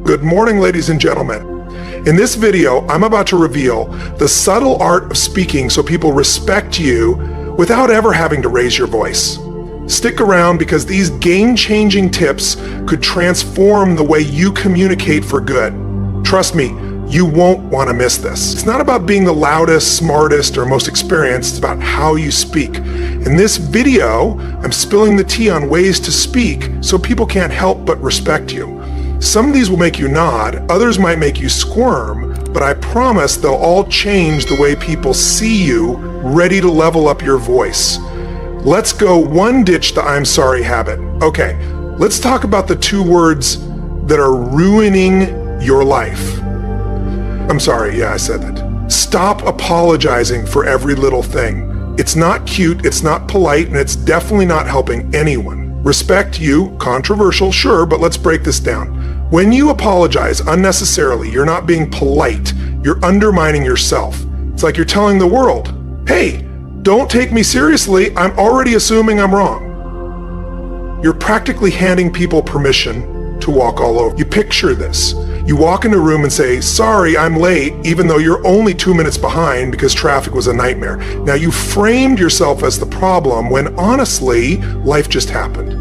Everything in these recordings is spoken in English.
Good morning, ladies and gentlemen. In this video, I'm about to reveal the subtle art of speaking so people respect you without ever having to raise your voice. Stick around because these game-changing tips could transform the way you communicate for good. Trust me, you won't want to miss this. It's not about being the loudest, smartest, or most experienced. It's about how you speak. In this video, I'm spilling the tea on ways to speak so people can't help but respect you. Some of these will make you nod, others might make you squirm, but I promise they'll all change the way people see you, ready to level up your voice. Let's go one ditch the I'm sorry habit. Okay, let's talk about the two words that are ruining your life. I'm sorry, yeah, I said that. Stop apologizing for every little thing. It's not cute, it's not polite, and it's definitely not helping anyone. Respect you, controversial, sure, but let's break this down. When you apologize unnecessarily, you're not being polite, you're undermining yourself. It's like you're telling the world, hey, don't take me seriously, I'm already assuming I'm wrong. You're practically handing people permission to walk all over. You picture this. You walk in a room and say, sorry, I'm late, even though you're only 2 minutes behind because traffic was a nightmare. Now you framed yourself as the problem when honestly, life just happened.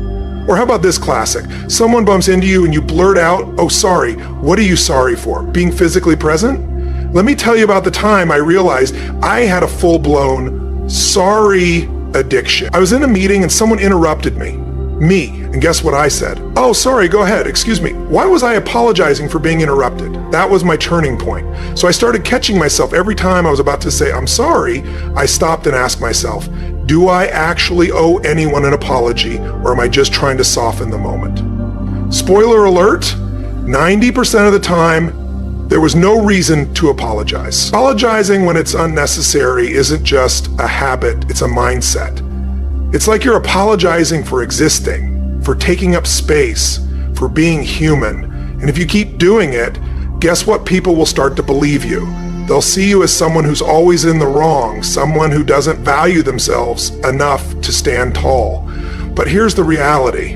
Or how about this classic? Someone bumps into you and you blurt out, oh sorry, what are you sorry for? Being physically present? Let me tell you about the time I realized I had a full-blown sorry addiction. I was in a meeting and someone interrupted me. And guess what I said? Oh, sorry, go ahead, excuse me. Why was I apologizing for being interrupted? That was my turning point. So I started catching myself every time I was about to say, I'm sorry, I stopped and asked myself, do I actually owe anyone an apology, or am I just trying to soften the moment? Spoiler alert, 90% of the time, there was no reason to apologize. Apologizing when it's unnecessary isn't just a habit, it's a mindset. It's like you're apologizing for existing, for taking up space, for being human. And if you keep doing it, guess what? People will start to believe you. They'll see you as someone who's always in the wrong, someone who doesn't value themselves enough to stand tall. But here's the reality.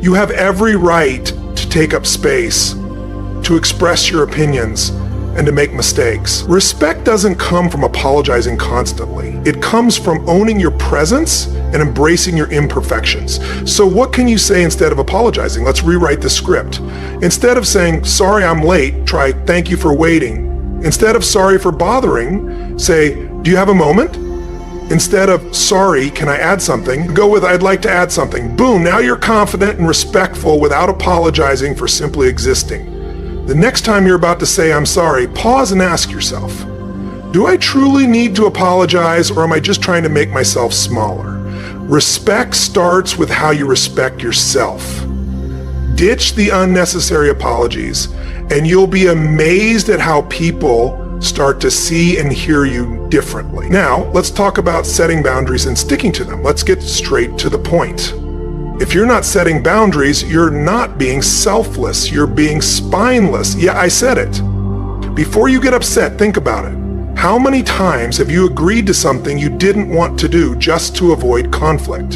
You have every right to take up space, to express your opinions, and to make mistakes. Respect doesn't come from apologizing constantly. It comes from owning your presence and embracing your imperfections. So what can you say instead of apologizing? Let's rewrite the script. Instead of saying, sorry I'm late, try thank you for waiting. Instead of sorry for bothering, say, do you have a moment? Instead of sorry, can I add something? Go with I'd like to add something. Boom, now you're confident and respectful without apologizing for simply existing. The next time you're about to say I'm sorry, pause and ask yourself, do I truly need to apologize or am I just trying to make myself smaller? Respect starts with how you respect yourself. Ditch the unnecessary apologies and you'll be amazed at how people start to see and hear you differently. Now, let's talk about setting boundaries and sticking to them. Let's get straight to the point. If you're not setting boundaries, you're not being selfless, you're being spineless. Yeah, I said it. Before you get upset, think about it. How many times have you agreed to something you didn't want to do just to avoid conflict?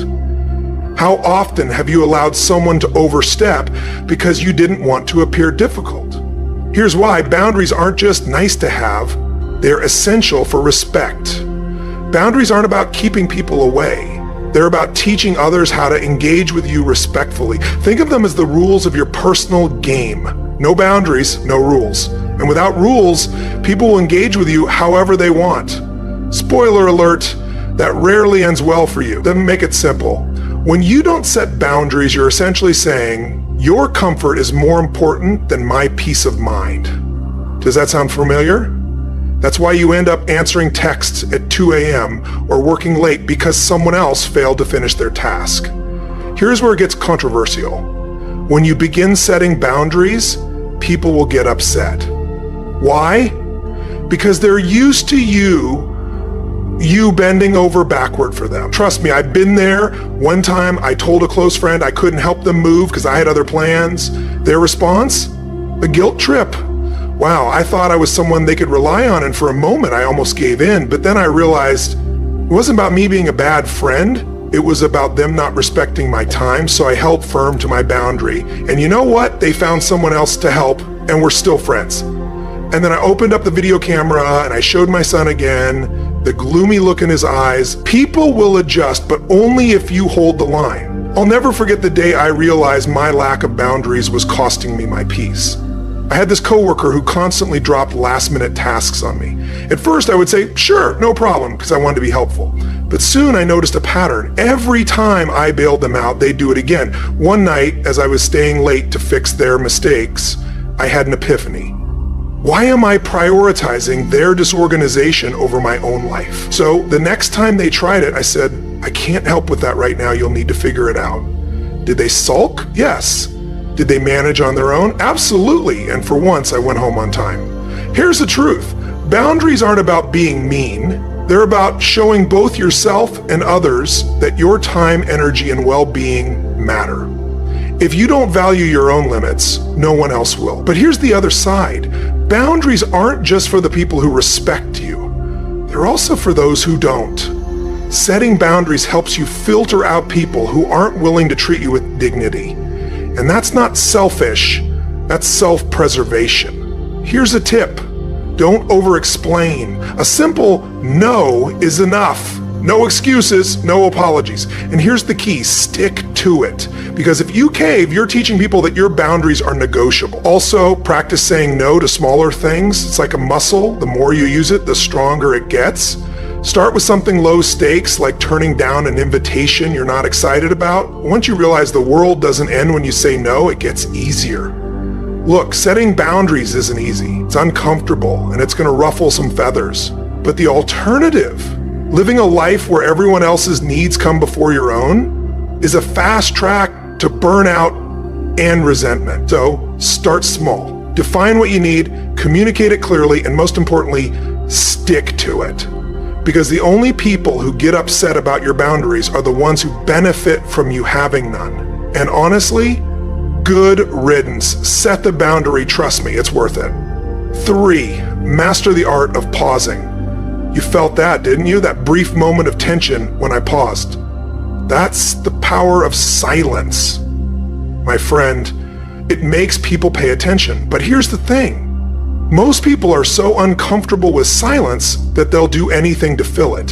How often have you allowed someone to overstep because you didn't want to appear difficult? Here's why: boundaries aren't just nice to have, they're essential for respect. Boundaries aren't about keeping people away. They're about teaching others how to engage with you respectfully. Think of them as the rules of your personal game. No boundaries, no rules. And without rules, people will engage with you however they want. Spoiler alert, that rarely ends well for you. Let me make it simple. When you don't set boundaries, you're essentially saying, your comfort is more important than my peace of mind. Does that sound familiar? That's why you end up answering texts at 2 a.m. or working late because someone else failed to finish their task. Here's where it gets controversial. When you begin setting boundaries, people will get upset. Why? Because they're used to you bending over backward for them. Trust me, I've been there. One time I told a close friend I couldn't help them move because I had other plans. Their response? A guilt trip. Wow, I thought I was someone they could rely on, and for a moment I almost gave in, but then I realized it wasn't about me being a bad friend. It was about them not respecting my time, so I held firm to my boundary. And you know what? They found someone else to help, and we're still friends. And then I opened up the video camera and I showed my son again, the gloomy look in his eyes. People will adjust, but only if you hold the line. I'll never forget the day I realized my lack of boundaries was costing me my peace. I had this coworker who constantly dropped last-minute tasks on me. At first I would say, sure, no problem, because I wanted to be helpful. But soon I noticed a pattern. Every time I bailed them out, they'd do it again. One night, as I was staying late to fix their mistakes, I had an epiphany. Why am I prioritizing their disorganization over my own life? So the next time they tried it, I said, I can't help with that right now. You'll need to figure it out. Did they sulk? Yes. Did they manage on their own? Absolutely. And for once, I went home on time. Here's the truth. Boundaries aren't about being mean. They're about showing both yourself and others that your time, energy, and well-being matter. If you don't value your own limits, no one else will. But here's the other side. Boundaries aren't just for the people who respect you. They're also for those who don't. Setting boundaries helps you filter out people who aren't willing to treat you with dignity. And that's not selfish, that's self-preservation. Here's a tip. Don't over-explain. A simple no is enough. No excuses, no apologies. And here's the key, stick to it. Because if you cave, you're teaching people that your boundaries are negotiable. Also, practice saying no to smaller things. It's like a muscle. The more you use it, the stronger it gets. Start with something low stakes, like turning down an invitation you're not excited about. Once you realize the world doesn't end when you say no, it gets easier. Look, setting boundaries isn't easy. It's uncomfortable, and it's going to ruffle some feathers. But the alternative, living a life where everyone else's needs come before your own, is a fast track to burnout and resentment. So start small. Define what you need, communicate it clearly, and most importantly, stick to it. Because the only people who get upset about your boundaries are the ones who benefit from you having none. And honestly, good riddance. Set the boundary, trust me, it's worth it. 3, master the art of pausing. You felt that, didn't you? That brief moment of tension when I paused. That's the power of silence. My friend, it makes people pay attention. But here's the thing. Most people are so uncomfortable with silence that they'll do anything to fill it.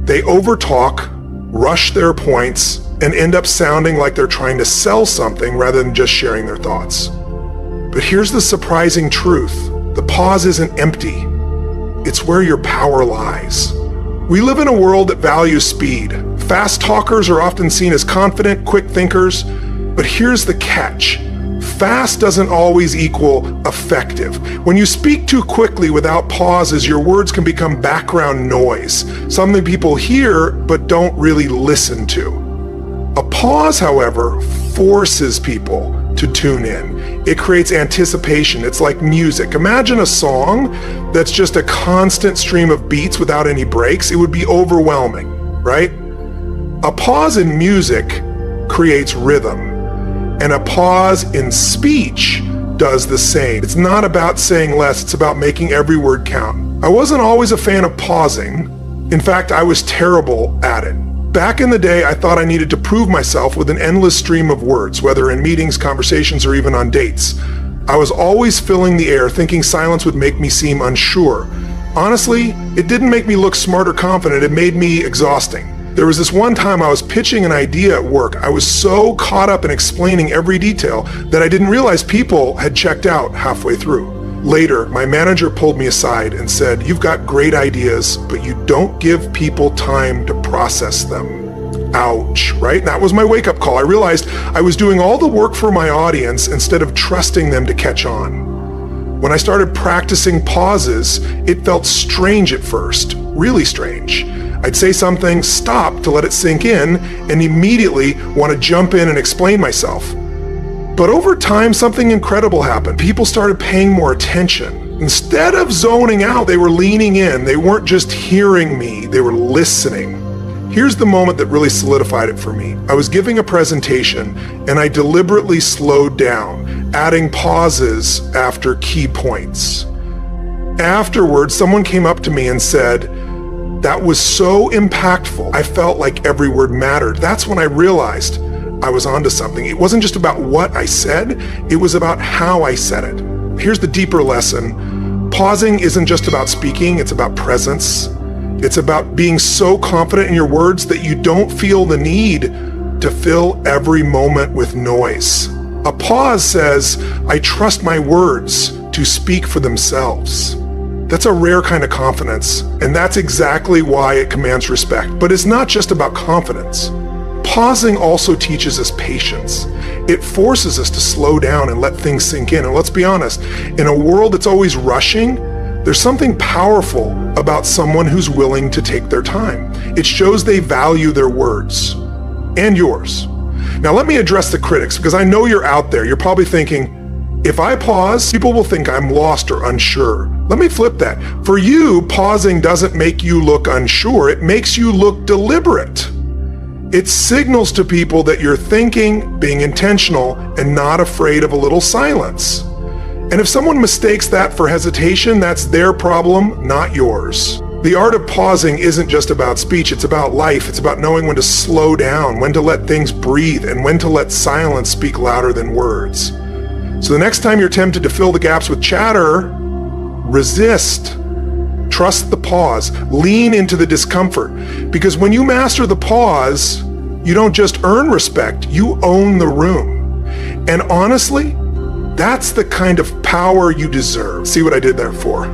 They overtalk, rush their points, and end up sounding like they're trying to sell something rather than just sharing their thoughts. But here's the surprising truth. The pause isn't empty. It's where your power lies. We live in a world that values speed. Fast talkers are often seen as confident, quick thinkers, but here's the catch. Fast doesn't always equal effective. When you speak too quickly without pauses, your words can become background noise, something people hear but don't really listen to. A pause, however, forces people to tune in. It creates anticipation. It's like music. Imagine a song that's just a constant stream of beats without any breaks. It would be overwhelming, right? A pause in music creates rhythm. And a pause in speech does the same. It's not about saying less, it's about making every word count. I wasn't always a fan of pausing. In fact, I was terrible at it. Back in the day, I thought I needed to prove myself with an endless stream of words, whether in meetings, conversations, or even on dates. I was always filling the air, thinking silence would make me seem unsure. Honestly, it didn't make me look smart or confident, it made me exhausting. There was this one time I was pitching an idea at work. I was so caught up in explaining every detail that I didn't realize people had checked out halfway through. Later, my manager pulled me aside and said, "You've got great ideas, but you don't give people time to process them." Ouch, right? That was my wake-up call. I realized I was doing all the work for my audience instead of trusting them to catch on. When I started practicing pauses, it felt strange at first, really strange. I'd say something, stop to let it sink in, and immediately want to jump in and explain myself. But over time, something incredible happened. People started paying more attention. Instead of zoning out, they were leaning in. They weren't just hearing me, they were listening. Here's the moment that really solidified it for me. I was giving a presentation, and I deliberately slowed down, adding pauses after key points. Afterwards, someone came up to me and said, That was so impactful. I felt like every word mattered. That's when I realized I was onto something. It wasn't just about what I said, it was about how I said it. Here's the deeper lesson. Pausing isn't just about speaking, it's about presence. It's about being so confident in your words that you don't feel the need to fill every moment with noise. A pause says, I trust my words to speak for themselves. That's a rare kind of confidence, and that's exactly why it commands respect. But it's not just about confidence. Pausing also teaches us patience. It forces us to slow down and let things sink in. And let's be honest, in a world that's always rushing, there's something powerful about someone who's willing to take their time. It shows they value their words and yours. Now let me address the critics, because I know you're out there. You're probably thinking, if I pause, people will think I'm lost or unsure. Let me flip that. For you, pausing doesn't make you look unsure. It makes you look deliberate. It signals to people that you're thinking, being intentional, and not afraid of a little silence. And if someone mistakes that for hesitation, that's their problem, not yours. The art of pausing isn't just about speech, it's about life. It's about knowing when to slow down, when to let things breathe, and when to let silence speak louder than words. So the next time you're tempted to fill the gaps with chatter, resist. Trust the pause. Lean into the discomfort. Because when you master the pause, you don't just earn respect, you own the room. And honestly, that's the kind of power you deserve. See what I did there for?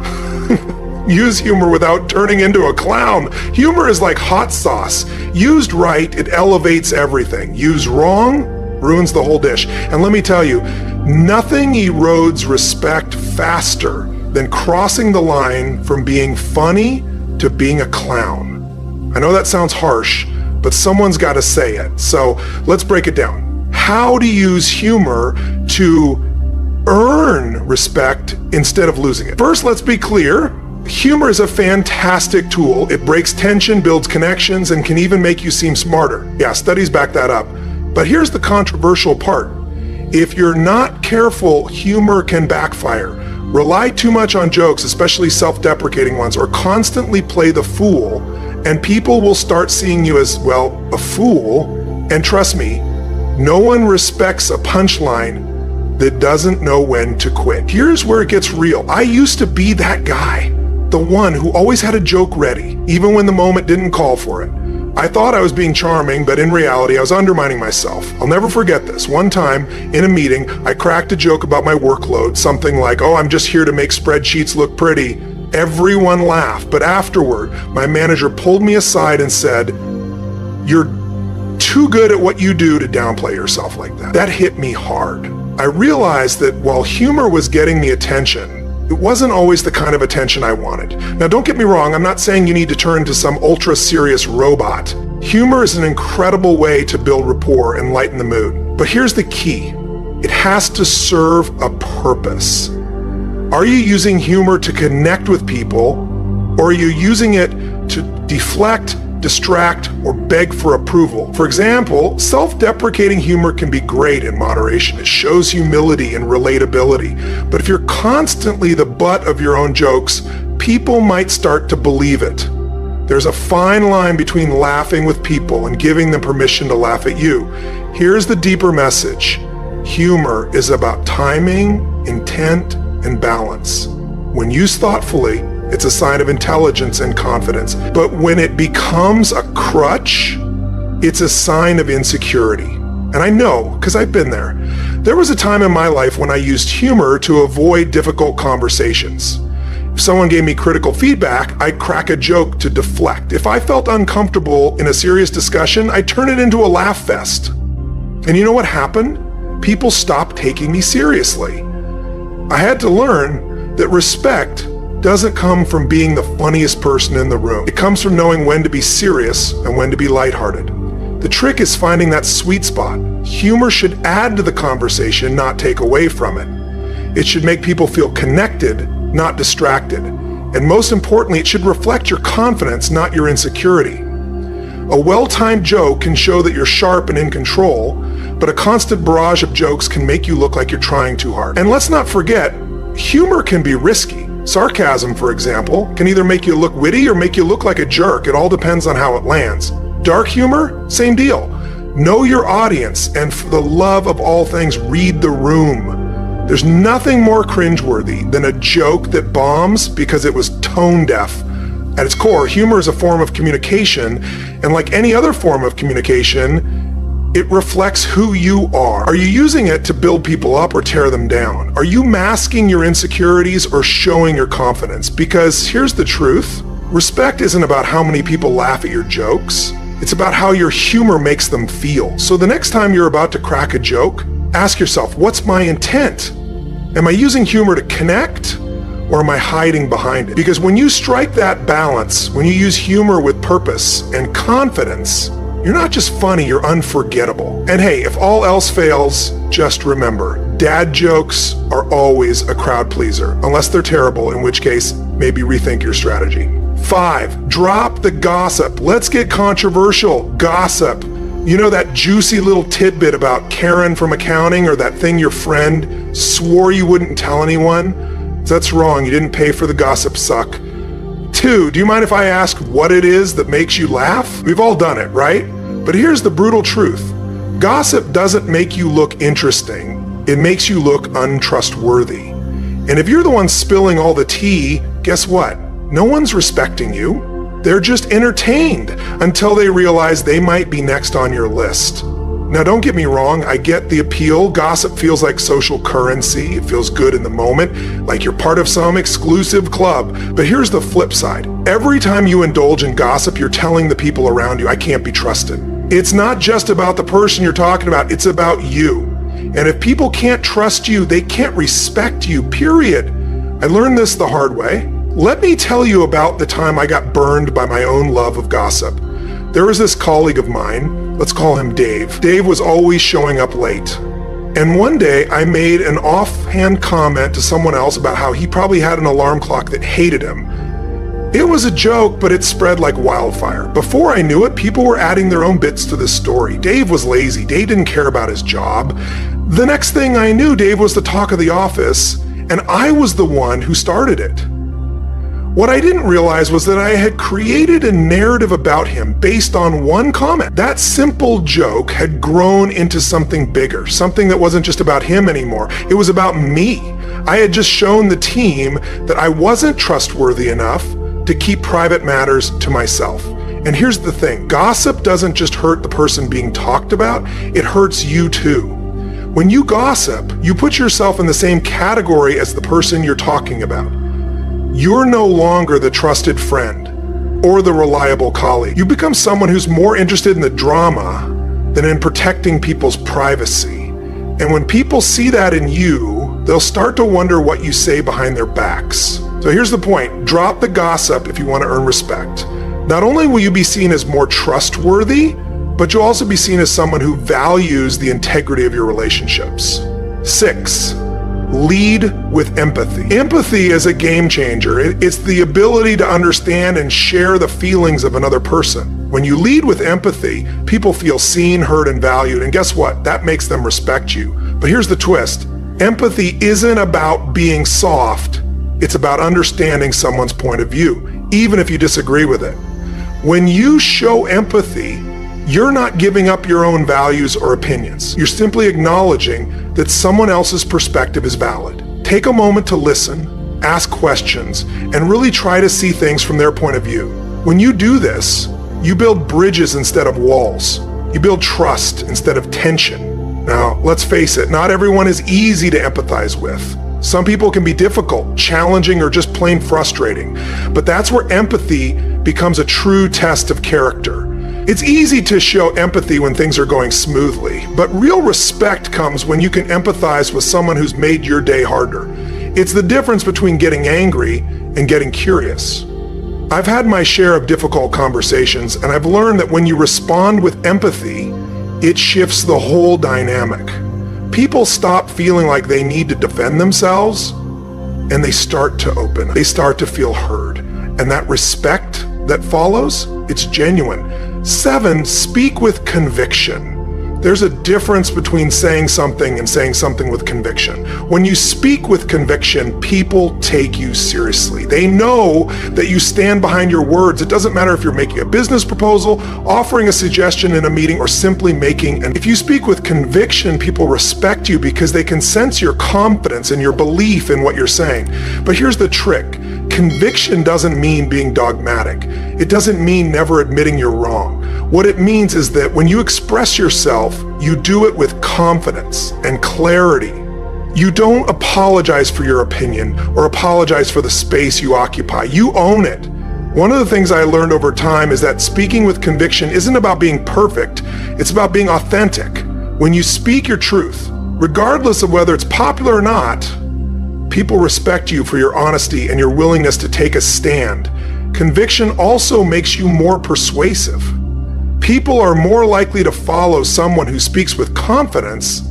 Use humor without turning into a clown. Humor is like hot sauce. Used right, it elevates everything. Used wrong, ruins the whole dish. And let me tell you, nothing erodes respect faster than crossing the line from being funny to being a clown. I know that sounds harsh, but someone's got to say it. So let's break it down. How to use humor to earn respect instead of losing it. First, let's be clear. Humor is a fantastic tool. It breaks tension, builds connections, and can even make you seem smarter. Yeah, studies back that up. But here's the controversial part. If you're not careful, humor can backfire. Rely too much on jokes, especially self-deprecating ones, or constantly play the fool, and people will start seeing you as, well, a fool. And trust me, no one respects a punchline that doesn't know when to quit. Here's where it gets real. I used to be that guy, the one who always had a joke ready, even when the moment didn't call for it. I thought I was being charming, but in reality, I was undermining myself. I'll never forget this. One time, in a meeting, I cracked a joke about my workload, something like, oh, I'm just here to make spreadsheets look pretty. Everyone laughed, but afterward, my manager pulled me aside and said, you're too good at what you do to downplay yourself like that. That hit me hard. I realized that while humor was getting me attention, it wasn't always the kind of attention I wanted. Now, don't get me wrong, I'm not saying you need to turn into some ultra-serious robot. Humor is an incredible way to build rapport and lighten the mood. But here's the key. It has to serve a purpose. Are you using humor to connect with people, or are you using it to deflect, distract, or beg for approval? For example, self-deprecating humor can be great in moderation. It shows humility and relatability. But if you're constantly the butt of your own jokes, people might start to believe it. There's a fine line between laughing with people and giving them permission to laugh at you. Here's the deeper message. Humor is about timing, intent, and balance. When used thoughtfully, it's a sign of intelligence and confidence. But when it becomes a crutch, it's a sign of insecurity. And I know, because I've been there. There was a time in my life when I used humor to avoid difficult conversations. If someone gave me critical feedback, I'd crack a joke to deflect. If I felt uncomfortable in a serious discussion, I'd turn it into a laugh fest. And you know what happened? People stopped taking me seriously. I had to learn that respect doesn't come from being the funniest person in the room. It comes from knowing when to be serious and when to be lighthearted. The trick is finding that sweet spot. Humor should add to the conversation, not take away from it. It should make people feel connected, not distracted. And most importantly, it should reflect your confidence, not your insecurity. A well-timed joke can show that you're sharp and in control, but a constant barrage of jokes can make you look like you're trying too hard. And let's not forget, humor can be risky. Sarcasm, for example, can either make you look witty or make you look like a jerk. It all depends on how it lands. Dark humor, same deal. Know your audience, and for the love of all things, read the room. There's nothing more cringeworthy than a joke that bombs because it was tone deaf. At its core, humor is a form of communication, and like any other form of communication, it reflects who you are. Are you using it to build people up or tear them down? Are you masking your insecurities or showing your confidence? Because here's the truth. Respect isn't about how many people laugh at your jokes. It's about how your humor makes them feel. So the next time you're about to crack a joke, ask yourself, what's my intent? Am I using humor to connect, or am I hiding behind it? Because when you strike that balance, when you use humor with purpose and confidence, you're not just funny, you're unforgettable. And hey, if all else fails, just remember, dad jokes are always a crowd pleaser, unless they're terrible, in which case, maybe rethink your strategy. 5, drop the gossip. Let's get controversial. Gossip. You know that juicy little tidbit about Karen from accounting, or that thing your friend swore you wouldn't tell anyone? That's wrong. You didn't pay for the gossip suck. 2, do you mind if I ask what it is that makes you laugh? We've all done it, right? But here's the brutal truth. Gossip doesn't make you look interesting. It makes you look untrustworthy. And if you're the one spilling all the tea, guess what? No one's respecting you. They're just entertained until they realize they might be next on your list. Now, don't get me wrong, I get the appeal. Gossip feels like social currency. It feels good in the moment, like you're part of some exclusive club. But here's the flip side. Every time you indulge in gossip, you're telling the people around you, I can't be trusted. It's not just about the person you're talking about, it's about you. And if people can't trust you, they can't respect you, period. I learned this the hard way. Let me tell you about the time I got burned by my own love of gossip. There was this colleague of mine, let's call him Dave. Dave was always showing up late. And one day I made an offhand comment to someone else about how he probably had an alarm clock that hated him. It was a joke, but it spread like wildfire. Before I knew it, people were adding their own bits to this story. Dave was lazy. Dave didn't care about his job. The next thing I knew, Dave was the talk of the office, and I was the one who started it. What I didn't realize was that I had created a narrative about him based on one comment. That simple joke had grown into something bigger, something that wasn't just about him anymore. It was about me. I had just shown the team that I wasn't trustworthy enough to keep private matters to myself. And here's the thing, gossip doesn't just hurt the person being talked about, it hurts you too. When you gossip, you put yourself in the same category as the person you're talking about. You're no longer the trusted friend or the reliable colleague. You become someone who's more interested in the drama than in protecting people's privacy. And when people see that in you, they'll start to wonder what you say behind their backs. So here's the point, drop the gossip if you want to earn respect. Not only will you be seen as more trustworthy, but you'll also be seen as someone who values the integrity of your relationships. 6, lead with empathy. Empathy is a game changer. It's the ability to understand and share the feelings of another person. When you lead with empathy, people feel seen, heard, and valued. And guess what? That makes them respect you. But here's the twist. Empathy isn't about being soft. It's about understanding someone's point of view, even if you disagree with it. When you show empathy, you're not giving up your own values or opinions. You're simply acknowledging that someone else's perspective is valid. Take a moment to listen, ask questions, and really try to see things from their point of view. When you do this, you build bridges instead of walls. You build trust instead of tension. Now, let's face it, not everyone is easy to empathize with. Some people can be difficult, challenging, or just plain frustrating. But that's where empathy becomes a true test of character. It's easy to show empathy when things are going smoothly, but real respect comes when you can empathize with someone who's made your day harder. It's the difference between getting angry and getting curious. I've had my share of difficult conversations, and I've learned that when you respond with empathy, it shifts the whole dynamic. People stop feeling like they need to defend themselves, and they start to open. They start to feel heard. And that respect that follows, it's genuine. 7, speak with conviction. There's a difference between saying something and saying something with conviction. When you speak with conviction, people take you seriously. They know that you stand behind your words. It doesn't matter if you're making a business proposal, offering a suggestion in a meeting, or simply if you speak with conviction, people respect you because they can sense your confidence and your belief in what you're saying. But here's the trick. Conviction doesn't mean being dogmatic. It doesn't mean never admitting you're wrong. What it means is that when you express yourself, you do it with confidence and clarity. You don't apologize for your opinion or apologize for the space you occupy. You own it. One of the things I learned over time is that speaking with conviction isn't about being perfect. It's about being authentic. When you speak your truth, regardless of whether it's popular or not, people respect you for your honesty and your willingness to take a stand. Conviction also makes you more persuasive. People are more likely to follow someone who speaks with confidence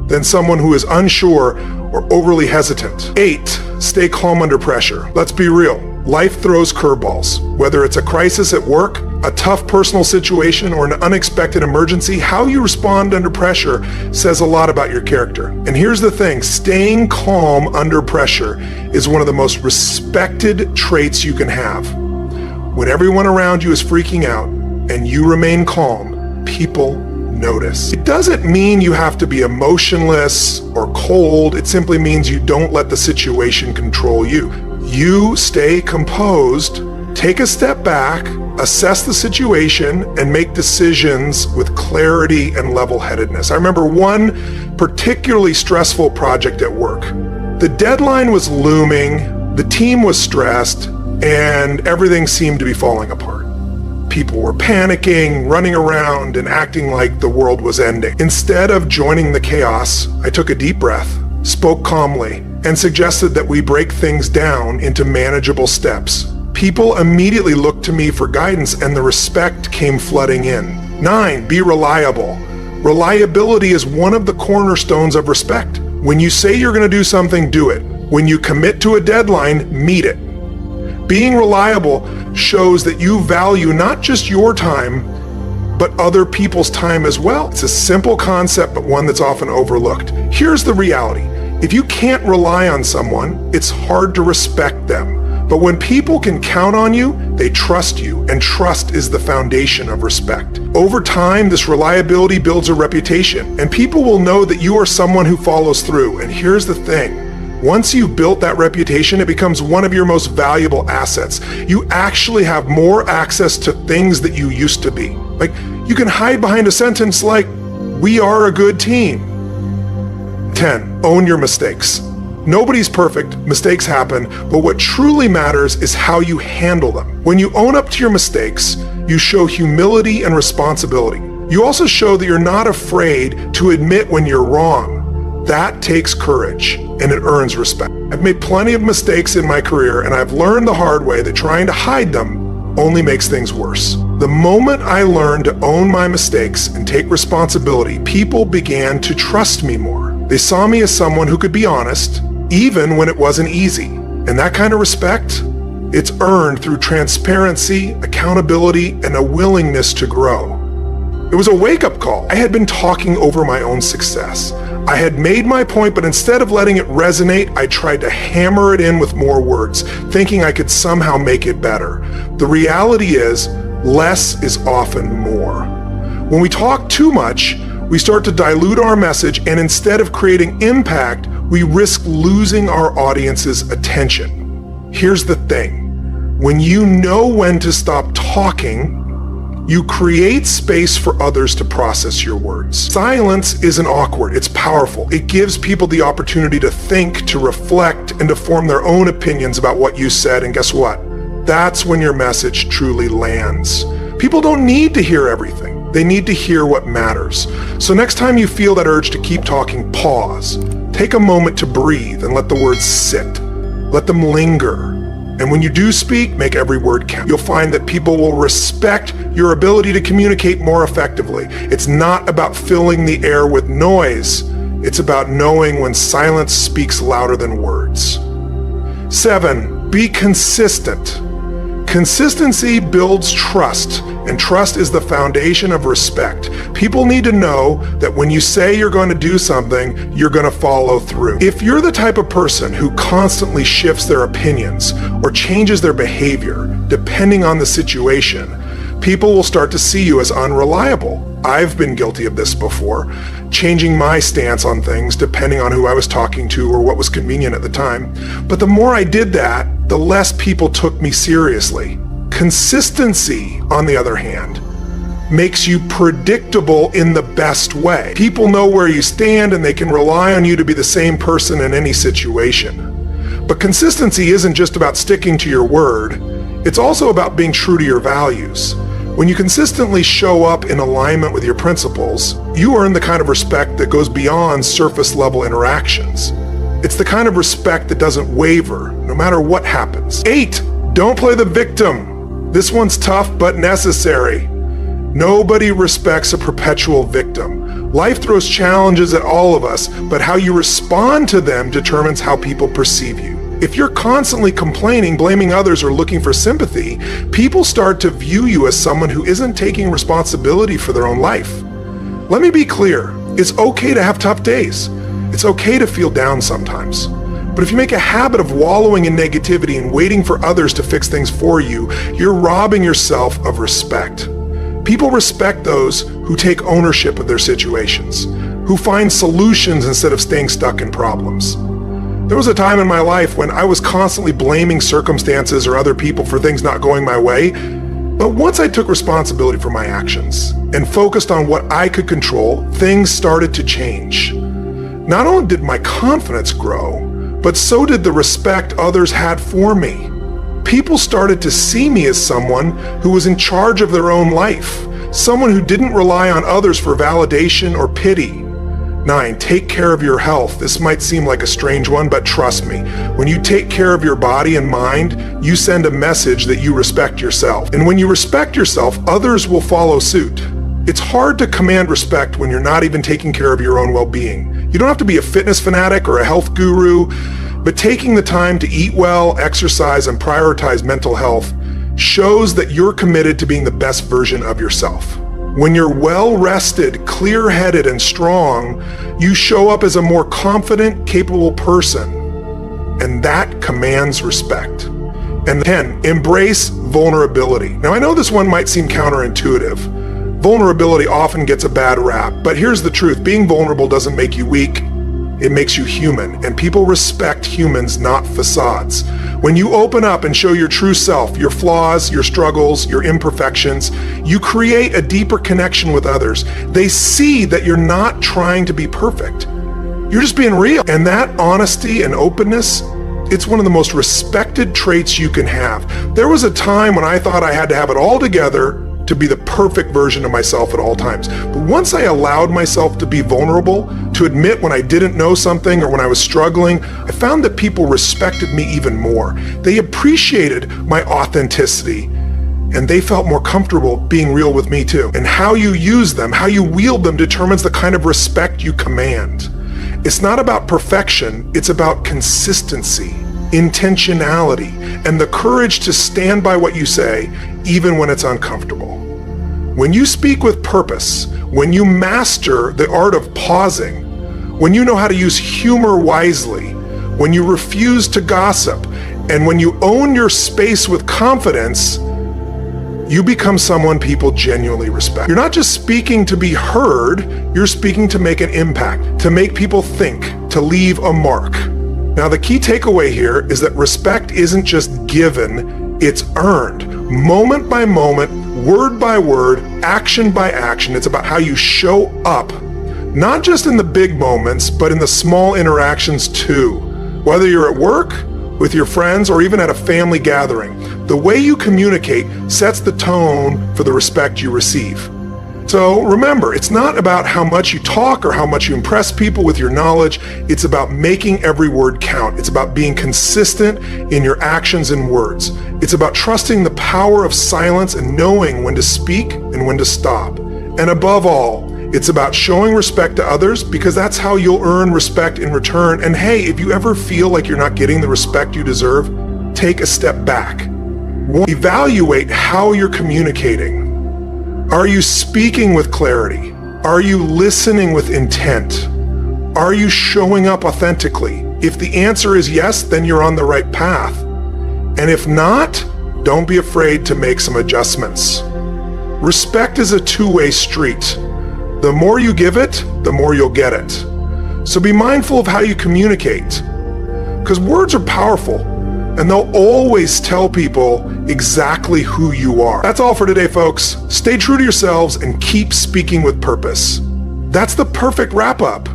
than someone who is unsure or overly hesitant. 8, stay calm under pressure. Let's be real. Life throws curveballs. Whether it's a crisis at work, a tough personal situation, or an unexpected emergency, how you respond under pressure says a lot about your character. And here's the thing, staying calm under pressure is one of the most respected traits you can have. When everyone around you is freaking out and you remain calm, people notice. It doesn't mean you have to be emotionless or cold. It simply means you don't let the situation control you. You stay composed, take a step back, assess the situation, and make decisions with clarity and level-headedness. I remember one particularly stressful project at work. The deadline was looming, the team was stressed, and everything seemed to be falling apart. People were panicking, running around, and acting like the world was ending. Instead of joining the chaos, I took a deep breath, spoke calmly, and suggested that we break things down into manageable steps. People immediately looked to me for guidance, and the respect came flooding in. 9, be reliable. Reliability is one of the cornerstones of respect. When you say you're going to do something, do it. When you commit to a deadline, meet it. Being reliable shows that you value not just your time, but other people's time as well. It's a simple concept, but one that's often overlooked. Here's the reality. If you can't rely on someone, it's hard to respect them. But when people can count on you, they trust you, and trust is the foundation of respect. Over time, this reliability builds a reputation, and people will know that you are someone who follows through. And here's the thing. Once you've built that reputation, it becomes one of your most valuable assets. You actually have more access to things that you used to be. Like, you can hide behind a sentence like, "We are a good team." 10, own your mistakes. Nobody's perfect, mistakes happen, but what truly matters is how you handle them. When you own up to your mistakes, you show humility and responsibility. You also show that you're not afraid to admit when you're wrong. That takes courage, and it earns respect. I've made plenty of mistakes in my career, and I've learned the hard way that trying to hide them only makes things worse. The moment I learned to own my mistakes and take responsibility, people began to trust me more. They saw me as someone who could be honest, even when it wasn't easy. And that kind of respect, it's earned through transparency, accountability, and a willingness to grow. It was a wake-up call. I had been talking over my own success. I had made my point, but instead of letting it resonate, I tried to hammer it in with more words, thinking I could somehow make it better. The reality is, less is often more. When we talk too much, we start to dilute our message, and instead of creating impact, we risk losing our audience's attention. Here's the thing. When you know when to stop talking, you create space for others to process your words. Silence isn't awkward, it's powerful. It gives people the opportunity to think, to reflect, and to form their own opinions about what you said, and guess what? That's when your message truly lands. People don't need to hear everything. They need to hear what matters. So next time you feel that urge to keep talking, pause. Take a moment to breathe and let the words sit. Let them linger. And when you do speak, make every word count. You'll find that people will respect your ability to communicate more effectively. It's not about filling the air with noise. It's about knowing when silence speaks louder than words. 7, be consistent. Consistency builds trust, and trust is the foundation of respect. People need to know that when you say you're going to do something, you're going to follow through. If you're the type of person who constantly shifts their opinions or changes their behavior depending on the situation, people will start to see you as unreliable. I've been guilty of this before, changing my stance on things depending on who I was talking to or what was convenient at the time. But the more I did that, the less people took me seriously. Consistency, on the other hand, makes you predictable in the best way. People know where you stand and they can rely on you to be the same person in any situation. But consistency isn't just about sticking to your word, it's also about being true to your values. When you consistently show up in alignment with your principles, you earn the kind of respect that goes beyond surface level interactions. It's the kind of respect that doesn't waver, no matter what happens. 8, don't play the victim. This one's tough but necessary. Nobody respects a perpetual victim. Life throws challenges at all of us, but how you respond to them determines how people perceive you. If you're constantly complaining, blaming others, or looking for sympathy, people start to view you as someone who isn't taking responsibility for their own life. Let me be clear, it's okay to have tough days. It's okay to feel down sometimes. But if you make a habit of wallowing in negativity and waiting for others to fix things for you, you're robbing yourself of respect. People respect those who take ownership of their situations, who find solutions instead of staying stuck in problems. There was a time in my life when I was constantly blaming circumstances or other people for things not going my way, but once I took responsibility for my actions and focused on what I could control, things started to change. Not only did my confidence grow, but so did the respect others had for me. People started to see me as someone who was in charge of their own life, someone who didn't rely on others for validation or pity. 9, take care of your health. This might seem like a strange one, but trust me, when you take care of your body and mind, you send a message that you respect yourself. And when you respect yourself, others will follow suit. It's hard to command respect when you're not even taking care of your own well-being. You don't have to be a fitness fanatic or a health guru, but taking the time to eat well, exercise, and prioritize mental health shows that you're committed to being the best version of yourself. When you're well-rested, clear-headed, and strong, you show up as a more confident, capable person, and that commands respect. And 10, embrace vulnerability. Now, I know this one might seem counterintuitive. Vulnerability often gets a bad rap, but here's the truth. Being vulnerable doesn't make you weak. It makes you human, and people respect humans, not facades. When you open up and show your true self, your flaws, your struggles, your imperfections, you create a deeper connection with others. They see that you're not trying to be perfect. You're just being real. And that honesty and openness, it's one of the most respected traits you can have. There was a time when I thought I had to have it all together to be the perfect version of myself at all times. But once I allowed myself to be vulnerable, to admit when I didn't know something or when I was struggling, I found that people respected me even more. They appreciated my authenticity, and they felt more comfortable being real with me too. And how you use them, how you wield them, determines the kind of respect you command. It's not about perfection, it's about consistency, intentionality, and the courage to stand by what you say, even when it's uncomfortable. When you speak with purpose, when you master the art of pausing, when you know how to use humor wisely, when you refuse to gossip, and when you own your space with confidence, you become someone people genuinely respect. You're not just speaking to be heard, you're speaking to make an impact, to make people think, to leave a mark. Now, the key takeaway here is that respect isn't just given, it's earned. Moment by moment, word by word, action by action. It's about how you show up, not just in the big moments, but in the small interactions too. Whether you're at work, with your friends, or even at a family gathering, the way you communicate sets the tone for the respect you receive. So remember, it's not about how much you talk or how much you impress people with your knowledge. It's about making every word count. It's about being consistent in your actions and words. It's about trusting the power of silence and knowing when to speak and when to stop. And above all, it's about showing respect to others, because that's how you'll earn respect in return. And hey, if you ever feel like you're not getting the respect you deserve, take a step back. Evaluate how you're communicating. Are you speaking with clarity? Are you listening with intent? Are you showing up authentically? If the answer is yes, then you're on the right path. And if not, don't be afraid to make some adjustments. Respect is a two-way street. The more you give it, the more you'll get it. So be mindful of how you communicate, because words are powerful and they'll always tell people exactly who you are. That's all for today, folks. Stay true to yourselves and keep speaking with purpose. That's the perfect wrap-up.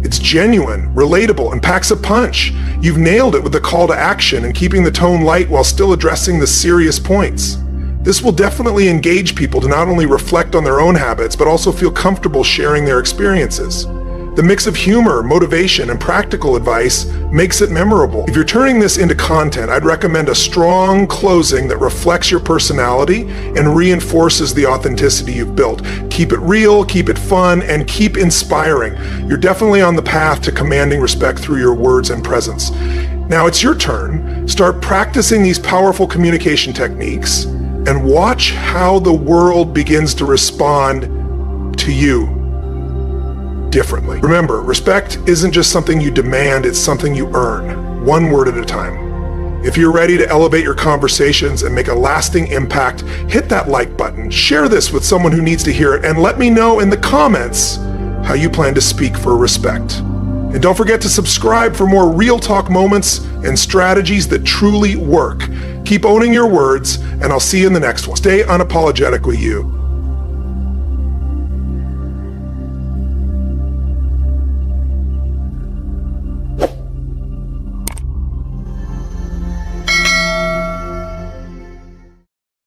It's genuine, relatable, and packs a punch. You've nailed it with the call to action and keeping the tone light while still addressing the serious points. This will definitely engage people to not only reflect on their own habits, but also feel comfortable sharing their experiences. The mix of humor, motivation, and practical advice makes it memorable. If you're turning this into content, I'd recommend a strong closing that reflects your personality and reinforces the authenticity you've built. Keep it real, keep it fun, and keep inspiring. You're definitely on the path to commanding respect through your words and presence. Now it's your turn. Start practicing these powerful communication techniques and watch how the world begins to respond to you differently. Remember, respect isn't just something you demand, it's something you earn, one word at a time. If you're ready to elevate your conversations and make a lasting impact, hit that like button, share this with someone who needs to hear it, and let me know in the comments how you plan to speak for respect. And don't forget to subscribe for more real talk moments and strategies that truly work. Keep owning your words, and I'll see you in the next one. Stay unapologetically you.